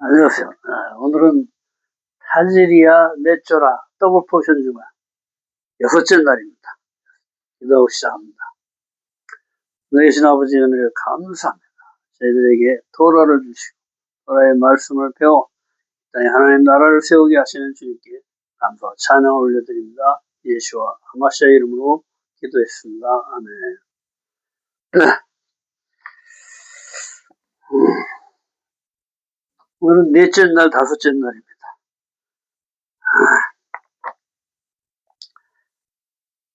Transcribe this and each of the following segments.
안녕하세요. 오늘은 타지리아 메쪼라 더블 포션 주간 6째 날입니다. 기도하고 시작합니다. 너희신 아버지 은혜를 감사합니다. 저희들에게 토라를 주시고 토라의 말씀을 배워 땅에 하나님 나라를 세우게 하시는 주님께 감사와 찬양을 올려드립니다. 예수와 하마시아 이름으로 기도했습니다. 아멘. 오늘은 넷째 날, 5째 날입니다.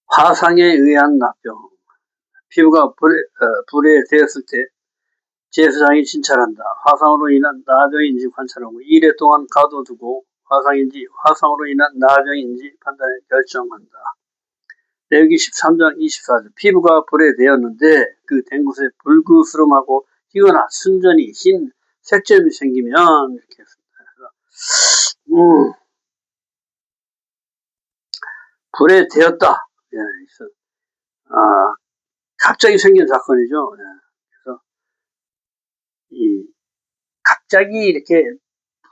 화상에 의한 납병. 피부가 불에 되었을 때 제사장이 진찰한다. 화상으로 인한 나병인지 관찰하고 1회 동안 가둬두고 화상으로 인한 나병인지 판단해 결정한다. 레위기 13장 24절. 피부가 불에 되었는데 그 된 곳에 불그스름하고 튀거나 순전히 흰 색점이 생기면 이렇게 했습니다. 불에 되었다. 예, 갑자기 생긴 사건이죠. 예, 그래서 갑자기 이렇게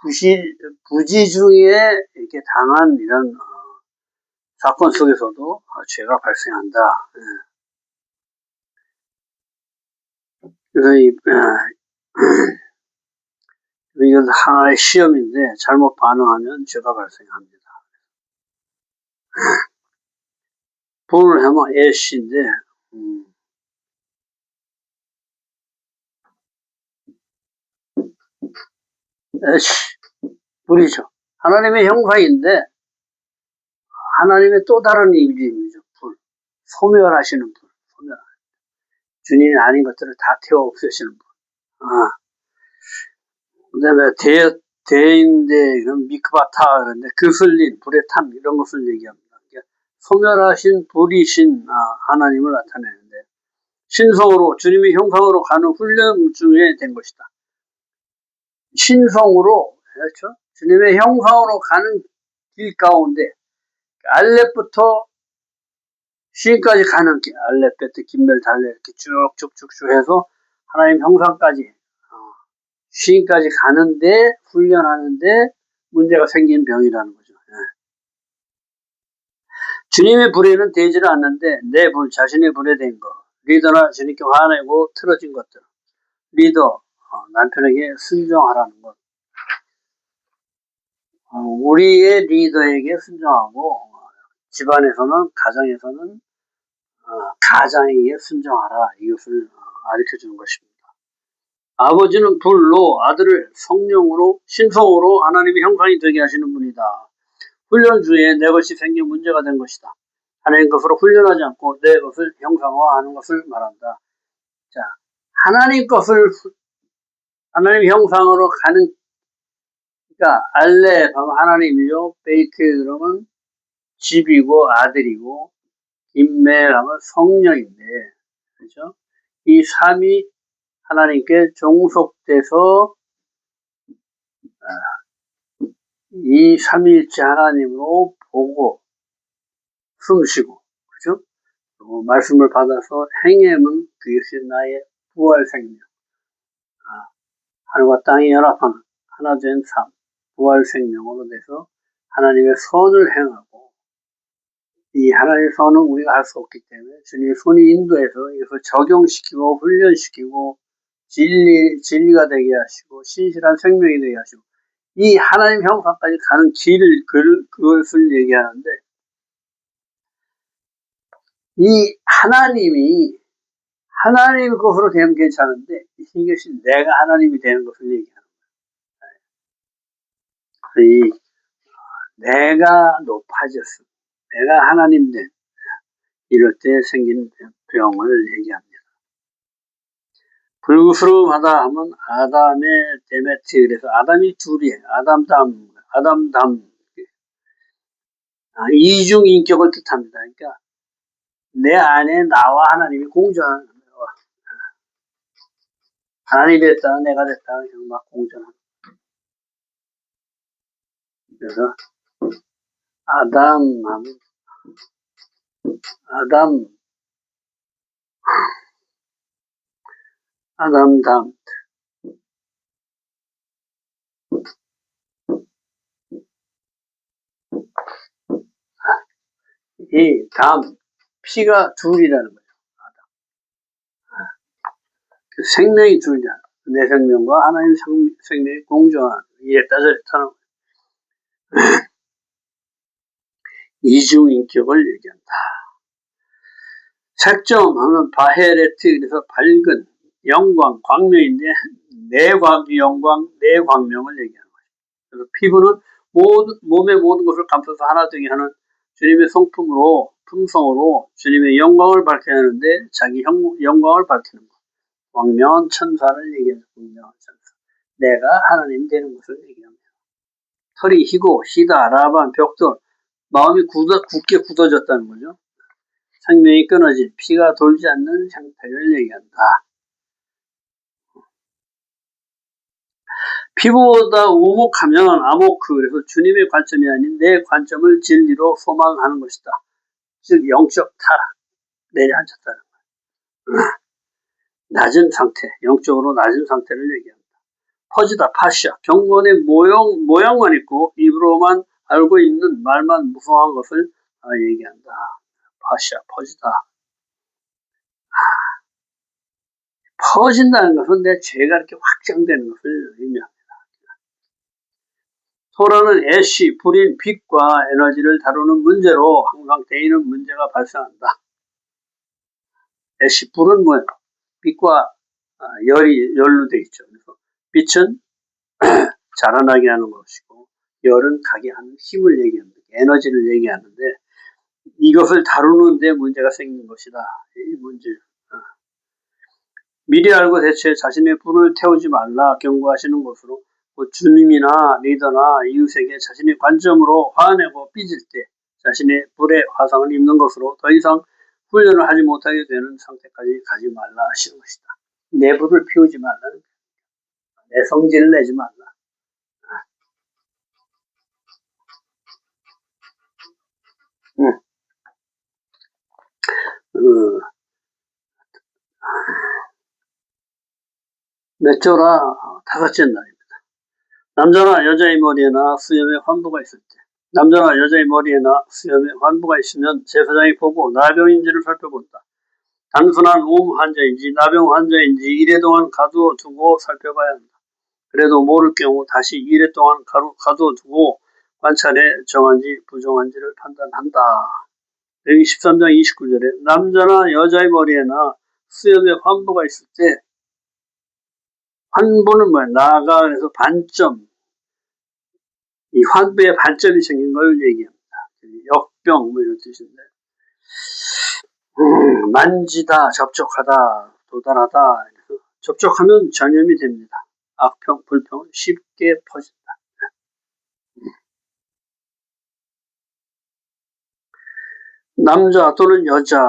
부지 중에 이렇게 당한 이런 사건 속에서도 죄가 발생한다. 예. 그래서 이건 하나의 시험인데 잘못 반응하면 죄가 발생합니다. 불을 하면 애쉬인데 애쉬 불이죠. 하나님의 형상인데 하나님의 또 다른 이름이죠. 불. 소멸하시는 불. 주님이 아닌 것들을 다 태워 없애시는 불. 그 다음에 대인대, 미크바타, 그런데 그슬린, 불에 탄, 이런 것을 얘기합니다. 소멸하신 불이신 하나님을 나타내는데, 신성으로, 주님의 형상으로 가는 훈련 중에 된 것이다. 신성으로, 그렇죠? 주님의 형상으로 가는 길 가운데, 알렙부터 시인까지 가는 길, 알렙, 베트, 김멜, 달레, 이렇게 쭉쭉쭉쭉 해서 하나님 형상까지, 시인까지 가는데, 훈련하는데, 문제가 생긴 병이라는 거죠. 예. 주님의 불에는 되지를 않는데, 내 불, 자신의 불에 된 거, 리더나 주님께 화내고 틀어진 것들, 리더, 남편에게 순종하라는 것, 우리의 리더에게 순종하고, 집안에서는, 가정에서는, 가장에게 순종하라, 이것을 가르쳐 주는 것입니다. 아버지는 불로 아들을 성령으로 신성으로 하나님의 형상이 되게 하시는 분이다. 훈련 중에 내 것이 생겨 문제가 된 것이다. 하나님 것으로 훈련하지 않고 내 것을 형상화하는 것을 말한다. 자, 하나님 것을 하나님 형상으로 가는, 그러니까 알렙 하면 하나님이죠. 베이트 그러면 집이고 아들이고, 임멜 하면 성령인데, 그렇죠? 이 삼이 하나님께 종속돼서 이 삼위일체 하나님으로 보고 숨쉬고, 그죠? 말씀을 받아서 행하면 그것이 나의 부활 생명. 하늘과 땅이 연합한 하나 된 삶, 부활 생명으로 돼서 하나님의 선을 행하고, 이 하나님의 선은 우리가 할 수 없기 때문에 주님의 손이 인도해서 이것을 적용시키고 훈련시키고 진리가 되게 하시고 신실한 생명이 되게 하시고, 이 하나님 형상까지 가는 길을, 그것을 얘기하는데, 이 하나님이 하나님 것으로 되면 괜찮은데 이것이 내가 하나님이 되는 것을 얘기하는 거예요. 내가 높아졌어, 내가 하나님 된, 이럴 때 생긴 병을 얘기합니다. 불구스름하다 하면 아담의 데메트, 그래서 아담이 둘이에요. 아담담, 이중 인격을 뜻합니다. 그러니까 내 안에 나와 하나님이 공존하는 거예요. 하나님이 됐다, 내가 됐다, 그냥 막 공존하는 거예요. 그래서 아담, 담, 이 피가 둘이라는 거죠. 생명이 둘이야. 내 생명과 하나님 생명이 공존하는, 이에 따졌다는 이중인격을 얘기한다. 색점하면 바헤레트, 그래서 밝은 영광, 광명인데 영광, 내 광명을 얘기하는 거죠. 그래서 피부는 몸의 모든 것을 감싸서 하나 되게 하는 주님의 성품으로, 품성으로 주님의 영광을 밝혀야 하는데 자기 영광을 밝히는 것. 광명한 천사를 얘기하는 광명한 천사. 내가 하나님 되는 것을 얘기합니다. 털이 희고 희다 라반 벽돌, 마음이 굳게 굳어졌다는 거죠. 생명이 끊어진 피가 돌지 않는 상태를 얘기한다. 피부보다 우목하면 아모크, 그래서 주님의 관점이 아닌 내 관점을 진리로 소망하는 것이다. 즉 영적 타락, 내려앉았다는 거예요. 낮은 상태, 영적으로 낮은 상태를 얘기합니다. 퍼지다, 파시아, 경건의 모양만 있고 입으로만 알고 있는 말만 무성한 것을 얘기한다. 파시아, 퍼지다. 퍼진다는 것은 내 죄가 이렇게 확장되는 것을 의미합니다. 토라는 애쉬, 불인, 빛과 에너지를 다루는 문제로 항상 데이는 문제가 발생한다. 애쉬, 불은 뭐예요? 빛과 열로 되어 있죠. 그래서 빛은 자라나게 하는 것이고 열은 가게 하는 힘을 얘기합니다. 에너지를 얘기하는데 이것을 다루는데 문제가 생긴 것이다. 이 문제. 미리 알고 대체 자신의 불을 태우지 말라 경고하시는 것으로 주님이나 리더나 이웃에게 자신의 관점으로 화내고 삐질 때 자신의 불의 화상을 입는 것으로 더 이상 훈련을 하지 못하게 되는 상태까지 가지 말라 하시는 것이다. 내 불을 피우지 말라는, 내 성질을 내지 말라. 맺조라 다섯째 날입니다. 남자나 여자의 머리에나 수염에 환부가 있을 때, 남자나 여자의 머리에나 수염에 환부가 있으면 제사장이 보고 나병인지를 살펴본다. 단순한 옴 환자인지 나병 환자인지 이래 동안 가두어 두고 살펴봐야 한다. 그래도 모를 경우 다시 이래 동안 가두어 두고 관찰해 정한지 부정한지를 판단한다. 여기 13장 29절에 남자나 여자의 머리에나 수염에 환부가 있을 때, 환부는 뭐야? 나가 그래서 반점, 이 환부에 반점이 생긴 걸 얘기합니다. 역병 뭐 이런 뜻인데, 만지다, 접촉하다, 도달하다. 접촉하면 전염이 됩니다. 악평, 불평은 쉽게 퍼진다. 남자 또는 여자,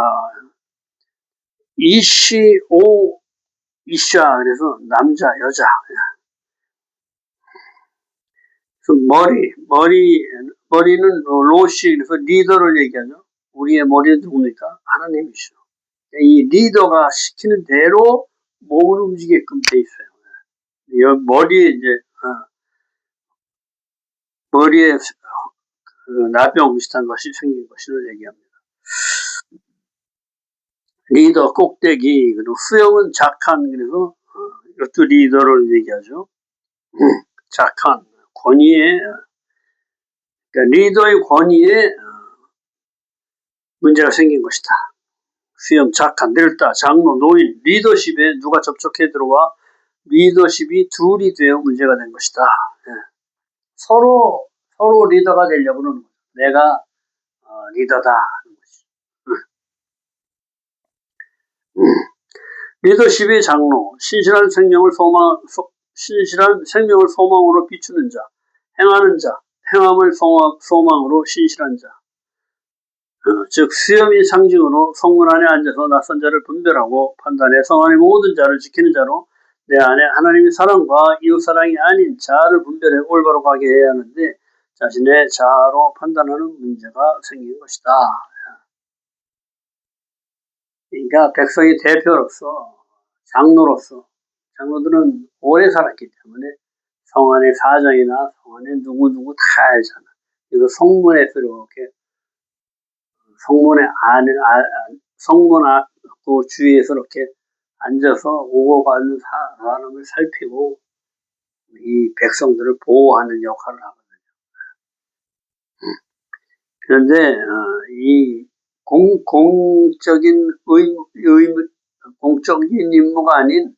이시, 오, 이샤, 그래서 남자, 여자. 머리는 로시, 그래서 리더를 얘기하죠. 우리의 머리는 누굽니까? 하나님이시죠. 이 리더가 시키는 대로 몸을 움직이게끔 돼 있어요. 머리에 그 나병 비슷한 것이 생긴 것을 얘기합니다. 리더, 꼭대기, 그리고 수염은 작한, 그래서 이것도 리더를 얘기하죠. 작한, 권위에, 그러니까 리더의 권위에 문제가 생긴 것이다. 수염, 작한, 늙다, 장로, 노인, 리더십에 누가 접촉해 들어와 리더십이 둘이 되어 문제가 된 것이다. 서로 리더가 되려고 하는 거죠. 내가 리더다 하는 것이죠. 리더십의 장로, 신실한 생명을 소망으로 비추는 자, 행하는 자, 행함을 소망으로 신실한 자. 즉 수염이 상징으로 성문 안에 앉아서 낯선 자를 분별하고 판단해 성 안의 모든 자를 지키는 자로 내 안에 하나님의 사랑과 이웃사랑이 아닌 자아를 분별해 올바로 가게 해야 하는데 자신의 자아로 판단하는 문제가 생긴 것이다. 그러니까 백성의 대표로서, 장로들은 오래 살았기 때문에 성 안의 사정이나 성 안에 누구 다 알잖아. 그래서 성문에서 이렇게 성문 그 주위에서 이렇게 앉아서 오고 가는 사람을 살피고 이 백성들을 보호하는 역할을 하거든요. 그런데 이 공적인 임무가 아닌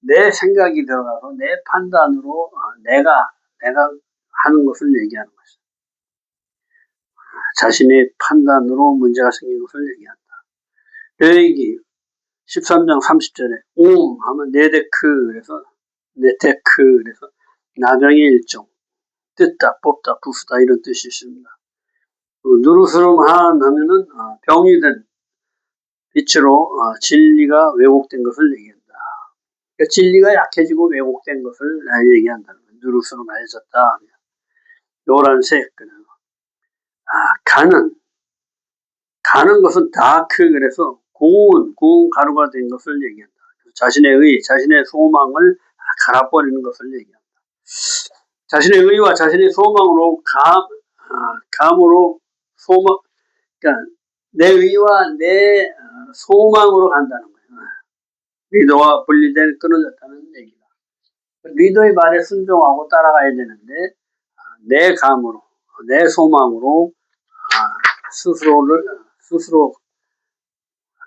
내 생각이 들어가서 내 판단으로 내가 하는 것을 얘기하는 것이죠. 자신의 판단으로 문제가 생긴 것을 얘기한다. 레위기 13장 30절에 옴 하면 네테크 그래서 나병의 일종, 뜯다, 뽑다, 부수다 이런 뜻이 있습니다. 누르스름한 하면은 병이 된 빛으로 진리가 왜곡된 것을 얘기한다. 그러니까 진리가 약해지고 왜곡된 것을 얘기한다는 거예요. 누르스름해졌다. 노란색, 가는 것은 다크 그래서 고운 가루가 된 것을 얘기한다. 자신의 소망을 갈아버리는 것을 얘기한다. 자신의 의와 자신의 소망으로 감으로 소망, 그러니까 내 의와 내 소망으로 간다는 거예요. 리더와 분리된 끊어졌다는 얘기다. 리더의 말에 순종하고 따라가야 되는데 내 감으로, 내 소망으로 스스로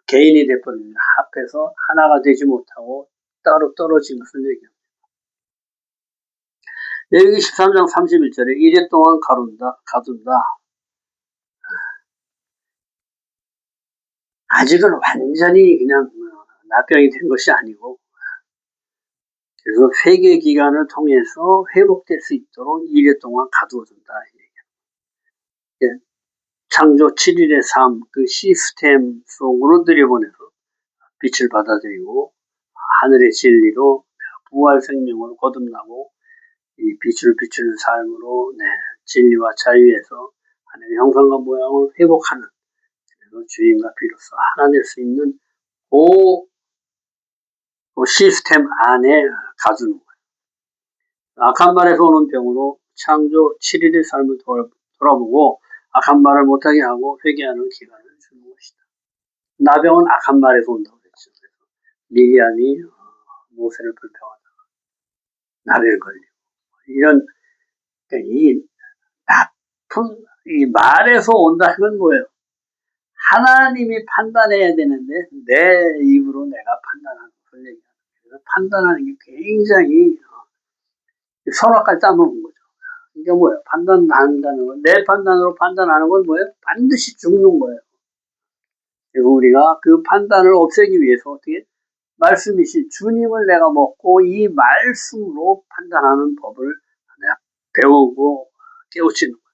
개인이 돼버립니다. 합해서 하나가 되지 못하고 따로 떨어진 것을 얘기합니다. 여기 13장 31절에 이래 동안 가둔다. 아직은 완전히 그냥 나병이 된 것이 아니고 그래서 회개 기간을 통해서 회복될 수 있도록 이래 동안 가두어둔다. 창조 7일의 삶, 그 시스템 속으로 들여보내서 빛을 받아들이고 하늘의 진리로 부활 생명으로 거듭나고 이 빛을 비추는 삶으로 진리와 자유에서 하나님의 형상과 모양을 회복하는 그래서 주인과 비로소 하나 될 수 있는 그 시스템 안에 가두는 거예요. 악한 말에서 오는 병으로 창조 7일의 삶을 돌아보고 악한 말을 못하게 하고 회개하는 기간을 주는 것이다. 나병은 악한 말에서 온다고 그랬죠. 미리암이 모세를 불평하다가 나병에 걸리고 이런 이 나쁜 이 말에서 온다는 건 뭐예요? 하나님이 판단해야 되는데 내 입으로 내가 판단하는 것을 얘기하는 거예요. 판단하는 게 굉장히 선악과를 따먹는 거죠. 이게 뭐예요? 판단한다는 건, 내 판단으로 판단하는 건 뭐예요? 반드시 죽는 거예요. 그래서 우리가 그 판단을 없애기 위해서 어떻게? 말씀이신 주님을 내가 먹고 이 말씀으로 판단하는 법을 내가 배우고 깨우치는 거예요.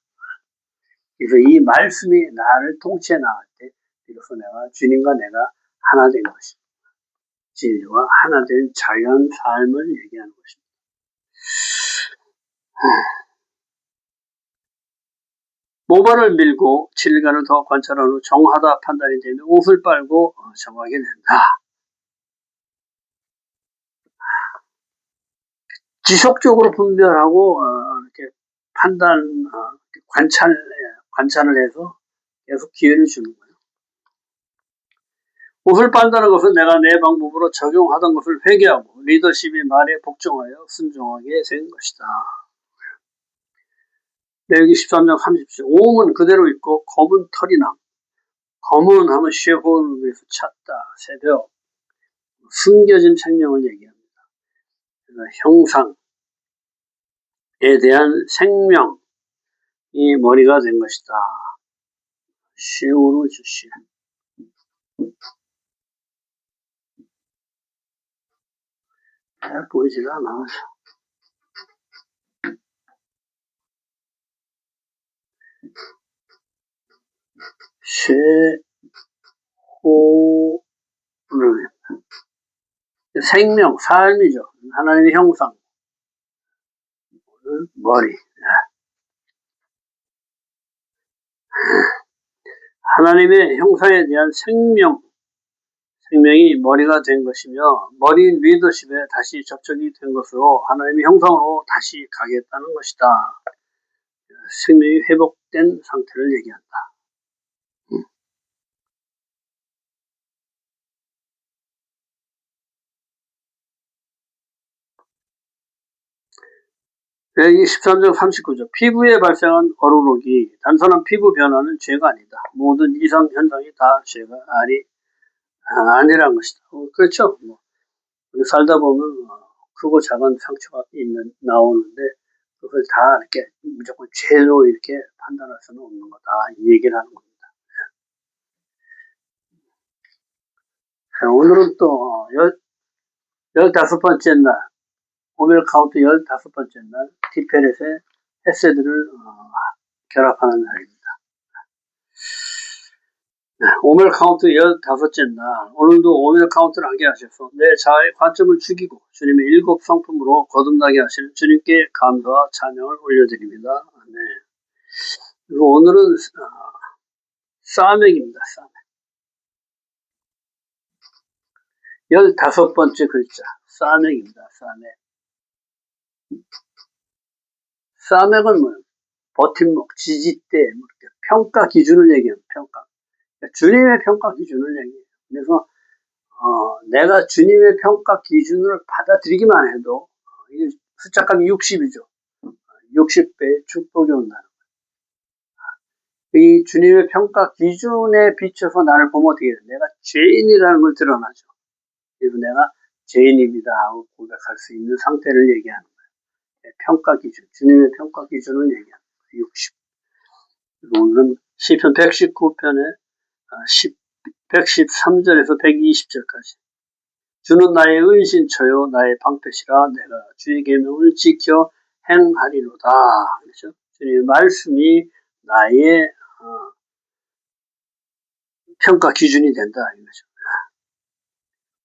그래서 이 말씀이 나를 통치해 나갈 때 비로소 내가 주님과 내가 하나 된 것입니다. 진리와 하나 된 자유한 삶을 얘기하는 것입니다. 모발을 밀고 7일간을 더 관찰한 후 정하다 판단이 되면 옷을 빨고 정하게 된다. 지속적으로 분별하고 이렇게 관찰을 해서 계속 기회를 주는 거예요. 옷을 빤다는 것은 내가 내 방법으로 적용하던 것을 회개하고 리더십의 말에 복종하여 순종하게 된 것이다. 여기 13장 30절 옴은 그대로 있고 검은 털이 남. 검은 하면 쉐홀을 위해서 찾다, 새벽, 숨겨진 생명을 얘기합니다. 형상에 대한 생명이 머리가 된 것이다. 쉐홀을 주시. 잘 보이지가 않아. 쉐홀을 생명, 삶이죠. 하나님의 형상. 머리. 하나님의 형상에 대한 생명이 머리가 된 것이며 머리인 리더십에 다시 접촉이 된 것으로 하나님의 형상으로 다시 가겠다는 것이다. 생명이 회복된 상태를 얘기한다. 123장 39조 피부에 발생한 얼룩이 단순한 피부 변화는 죄가 아니다. 모든 이상 현상이 다 죄가 아니란 것이다. 그렇죠. 살다 보면 크고 작은 상처가 나오는데 그걸 다 이렇게 무조건 죄로 이렇게 판단할 수는 없는 거다. 이 얘기를 하는 겁니다. 오늘은 또 15번째 날, 오멜 카운트 15번째 날, 티페렛의 헤세드를 결합하는 날입니다. 오멜 카운트 15째 날, 오늘도 오멜 카운트를 하게 하셔서 내 자아의 관점을 죽이고 주님의 7 성품으로 거듭나게 하시는 주님께 감사와 찬양을 올려드립니다. 네. 그리고 오늘은 싸맥입니다. 싸맥. 15번째 글자, 싸맥입니다. 싸맥. 싸맥은 뭐예요? 버팀목, 지지대, 평가 기준을 얘기해요. 평가. 주님의 평가 기준을 얘기해요. 그래서 내가 주님의 평가 기준을 받아들이기만 해도 이게 숫자감이 60이죠. 60배의 축복이 온다는 거예요. 이 주님의 평가 기준에 비춰서 나를 보면 어떻게 해요? 내가 죄인이라는 걸 드러나죠. 그래서 내가 죄인입니다 하고 고백할 수 있는 상태를 얘기하는 거예요. 평가 기준, 주님의 평가 기준을 얘기하는 거예요. 60. 오늘은 시편 119편에 113절에서 120절까지 주는 나의 은신처요 나의 방패시라 내가 주의 계명을 지켜 행하리로다. 그렇죠? 주님의 말씀이 나의 평가 기준이 된다 이거죠.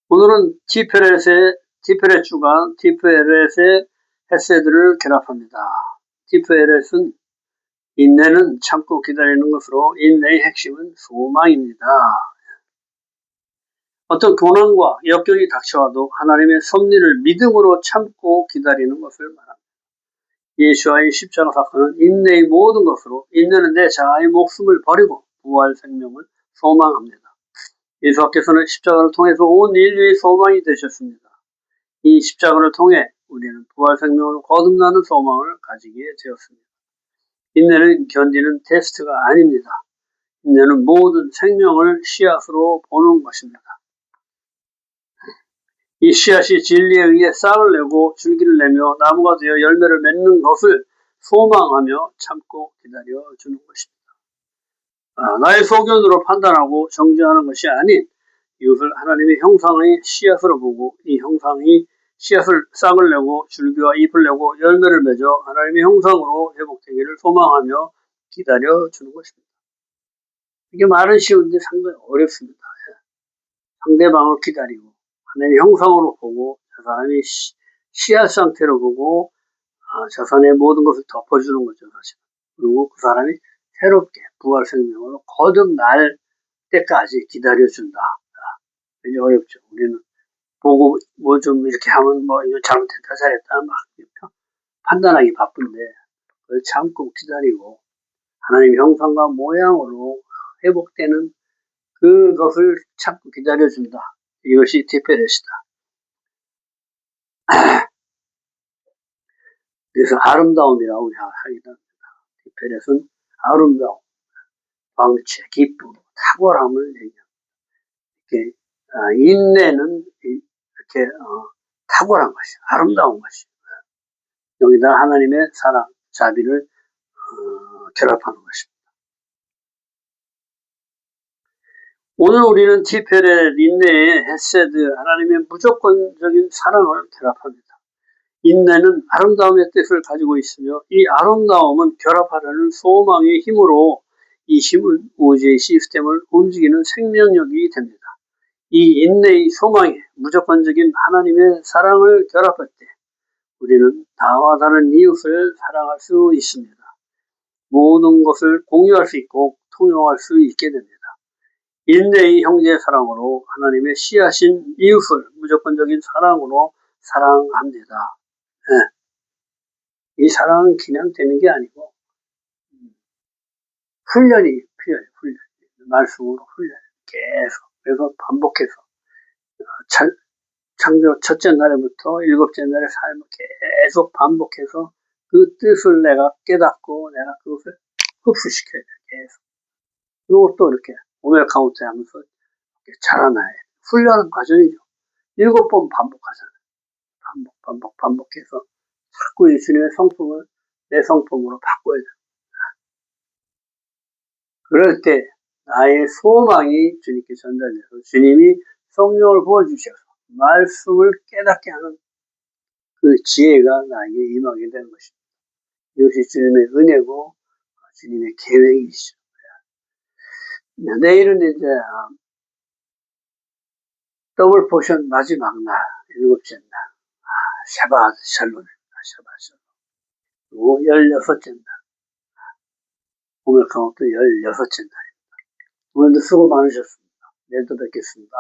오늘은 티페렛 주간 티페렛의 헤세드를 결합합니다. 티페렛은 인내는 참고 기다리는 것으로 인내의 핵심은 소망입니다. 어떤 고난과 역경이 닥쳐와도 하나님의 섭리를 믿음으로 참고 기다리는 것을 말합니다. 예수와의 십자가 사건은 인내의 모든 것으로 인내는 내 자아의 목숨을 버리고 부활 생명을 소망합니다. 예수께서는 십자가를 통해서 온 인류의 소망이 되셨습니다. 이 십자가를 통해 우리는 부활 생명으로 거듭나는 소망을 가지게 되었습니다. 인내는 견디는 테스트가 아닙니다. 인내는 모든 생명을 씨앗으로 보는 것입니다. 이 씨앗이 진리에 의해 싹을 내고 줄기를 내며 나무가 되어 열매를 맺는 것을 소망하며 참고 기다려주는 것입니다. 나의 소견으로 판단하고 정죄하는 것이 아닌 이것을 하나님의 형상의 씨앗으로 보고 이 형상이 씨앗을 싹을 내고 줄기와 잎을 내고 열매를 맺어 하나님의 형상으로 회복되기를 소망하며 기다려주는 것입니다. 이게 말은 쉬운데 상당히 어렵습니다. 상대방을 기다리고 하나님의 형상으로 보고 저 사람이 씨앗 상태로 보고 자산의 모든 것을 덮어주는 거죠. 사실. 그리고 그 사람이 새롭게 부활 생명으로 거듭날 때까지 기다려준다. 굉장히 어렵죠. 우리는 보고 뭐 좀 이렇게 하면 뭐 이거 잘못했다 잘했다 막 판단하기 바쁜데 그걸 참고 기다리고 하나님의 형상과 모양으로 회복되는 그것을 참고 기다려준다. 이것이 티페렛이다. 그래서 아름다움이라고 하기도 합니다. 티페렛은 아름다움, 광채, 기쁨, 탁월함을 얘기합니다. 이렇게 인내는 이렇게 탁월한 것이, 아름다운 것이. 여기다 하나님의 사랑, 자비를 결합하는 것입니다. 오늘 우리는 티페렛, 인내의 헤세드, 하나님의 무조건적인 사랑을 결합합니다. 인내는 아름다움의 뜻을 가지고 있으며 이 아름다움은 결합하려는 소망의 힘으로 이 힘은 우주의 시스템을 움직이는 생명력이 됩니다. 이 인내의 소망에 무조건적인 하나님의 사랑을 결합할 때 우리는 나와 다른 이웃을 사랑할 수 있습니다. 모든 것을 공유할 수 있고 통용할 수 있게 됩니다. 인내의 형제의 사랑으로 하나님의 씨앗인 이웃을 무조건적인 사랑으로 사랑합니다. 네. 이 사랑은 그냥 되는 게 아니고 훈련이 필요해요. 훈련. 말씀으로 훈련. 계속. 그래서 반복해서 창조 첫째 날부터 7째 날의 삶을 계속 반복해서 그 뜻을 내가 깨닫고 내가 그것을 흡수시켜야 돼. 계속. 이것도 이렇게 오메 카운트 하면서 이렇게 자라나야 돼. 훈련은 과정이죠. 7번 반복하잖아요. 반복해서 자꾸 예수님의 성품을 내 성품으로 바꿔야 돼. 그럴 때 나의 소망이 주님께 전달돼서 주님이 성령을 부어주셔서 말씀을 깨닫게 하는 그 지혜가 나에게 임하게 되는 것입니다. 이것이 주님의 은혜고 주님의 계획이시죠. 내일은 이제 더블 포션 마지막 날, 7째 날, 샤bat 샬롬입니다. 샤bat 샬롬. 그리고 16째 날, 오늘 카운트 16째 날입니다. 오늘도 수고 많으셨습니다. 내일도 뵙겠습니다.